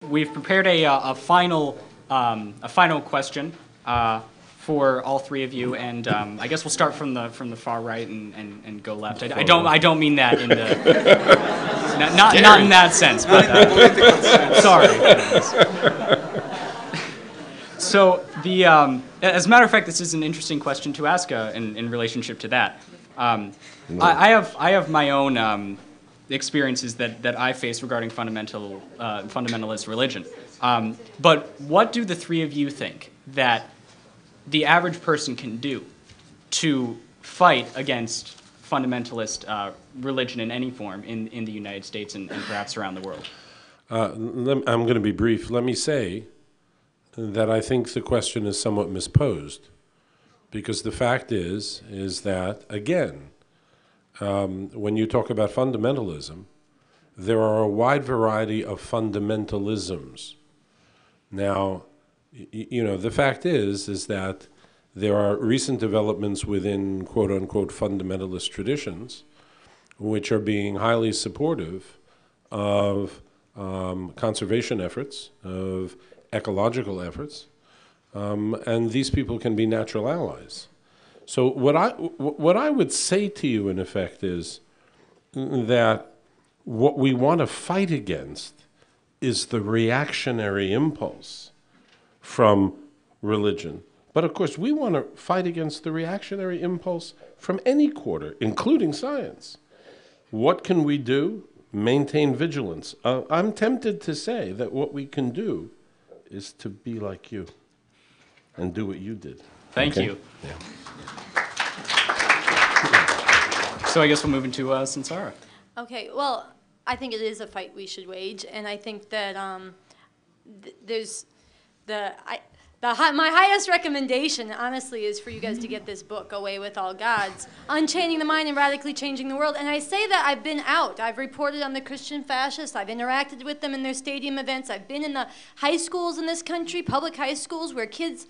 We've prepared a final question for all three of you, and I guess we'll start from the far right and go left. I don't mean that in the not in that sense, but sorry. So as a matter of fact, this is an interesting question to ask in relationship to that. I have my own experiences that I face regarding fundamentalist religion. But what do the three of you think that the average person can do to fight against fundamentalist religion in any form in the United States and perhaps around the world? I'm going to be brief. Let me say that I think the question is somewhat misposed, because the fact is that, again, when you talk about fundamentalism, there are a wide variety of fundamentalisms. Now, the fact is that there are recent developments within quote-unquote fundamentalist traditions which are being highly supportive of conservation efforts, of ecological efforts, and these people can be natural allies. So what I would say to you, in effect, is that what we want to fight against is the reactionary impulse from religion. But of course, we want to fight against the reactionary impulse from any quarter, including science. What can we do? Maintain vigilance. I'm tempted to say that what we can do is to be like you and do what you did. Thank you. Yeah. So I guess we'll move into Sansara. Okay, well, I think it is a fight we should wage, and I think that there's my highest recommendation, honestly, is for you guys to get this book, Away with All Gods, Unchaining the Mind and Radically Changing the World. And I say that I've been out. I've reported on the Christian fascists. I've interacted with them in their stadium events. I've been in the high schools in this country, public high schools, where kids,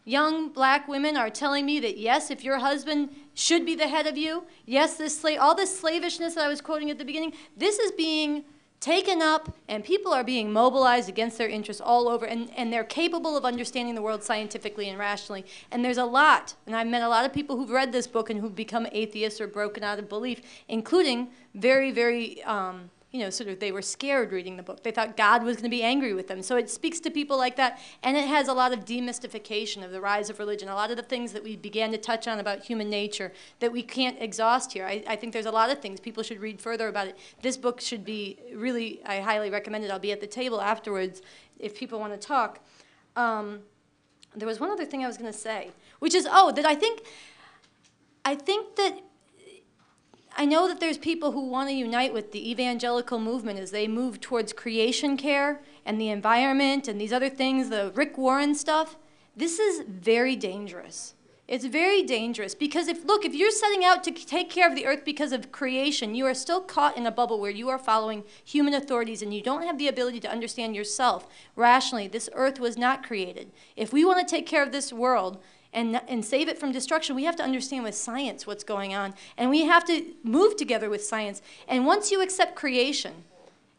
young black women, are telling me that, yes, if your husband should be the head of you, yes, all this slavishness that I was quoting at the beginning, this is being taken up, and people are being mobilized against their interests all over, and they're capable of understanding the world scientifically and rationally. And there's a lot, and I've met a lot of people who've read this book and who've become atheists or broken out of belief, including very, very, they were scared reading the book. They thought God was going to be angry with them. So it speaks to people like that, and it has a lot of demystification of the rise of religion, a lot of the things that we began to touch on about human nature that we can't exhaust here. I think there's a lot of things people should read further about it. This book should be really, I highly recommend it. I'll be at the table afterwards if people want to talk. There was one other thing I was going to say, which is, that I think that I know that there's people who want to unite with the evangelical movement as they move towards creation care and the environment and these other things, the Rick Warren stuff. This is very dangerous. It's very dangerous because if you're setting out to take care of the earth because of creation, you are still caught in a bubble where you are following human authorities and you don't have the ability to understand yourself rationally. This earth was not created. If we want to take care of this world and save it from destruction, we have to understand with science what's going on. And we have to move together with science. And once you accept creation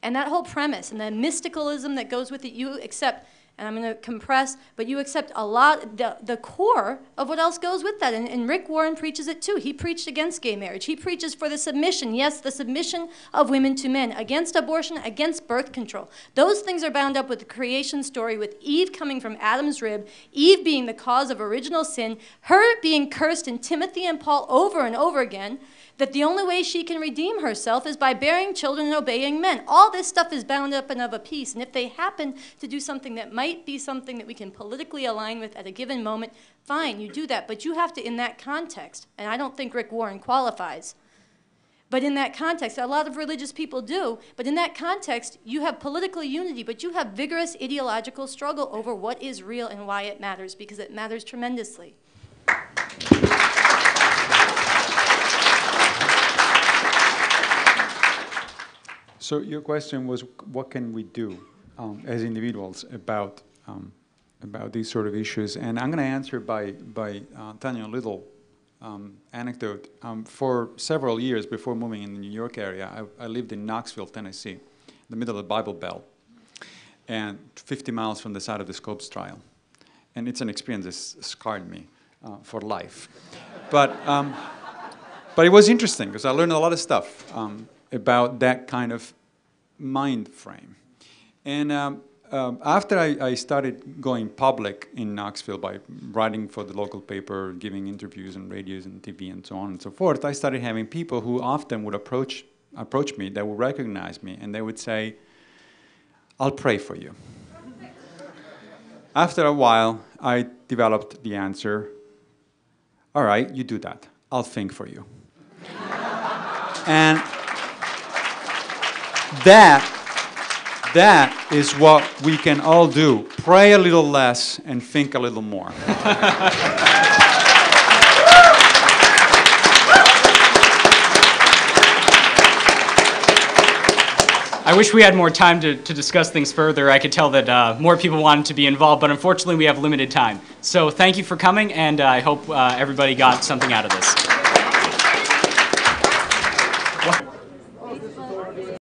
and that whole premise and the mysticalism that goes with it, you accept, and I'm going to compress, but you accept a lot, the core of what else goes with that. And Rick Warren preaches it too. He preached against gay marriage. He preaches for the submission, yes, the submission of women to men, against abortion, against birth control. Those things are bound up with the creation story, with Eve coming from Adam's rib, Eve being the cause of original sin, her being cursed in Timothy and Paul over and over again, that the only way she can redeem herself is by bearing children and obeying men. All this stuff is bound up and of a piece, and if they happen to do something that might be something that we can politically align with at a given moment, fine, you do that, but you have to, in that context, and I don't think Rick Warren qualifies, but in that context, a lot of religious people do, but in that context, you have political unity, but you have vigorous ideological struggle over what is real and why it matters, because it matters tremendously. So your question was, what can we do as individuals about these sort of issues? And I'm going to answer by telling you a little anecdote. For several years before moving in the New York area, I lived in Knoxville, Tennessee, in the middle of the Bible Belt. and 50 miles from the site of the Scopes trial. And it's an experience that scarred me for life. But it was interesting because I learned a lot of stuff about that kind of mind frame. And after I started going public in Knoxville by writing for the local paper, giving interviews on radios and TV and so on and so forth, I started having people who often would approach me, that would recognize me, and they would say, "I'll pray for you." After a while, I developed the answer, "All right, you do that. I'll think for you." And that is what we can all do. Pray a little less and think a little more. I wish we had more time to discuss things further. I could tell that more people wanted to be involved, but unfortunately we have limited time. So thank you for coming, and I hope everybody got something out of this.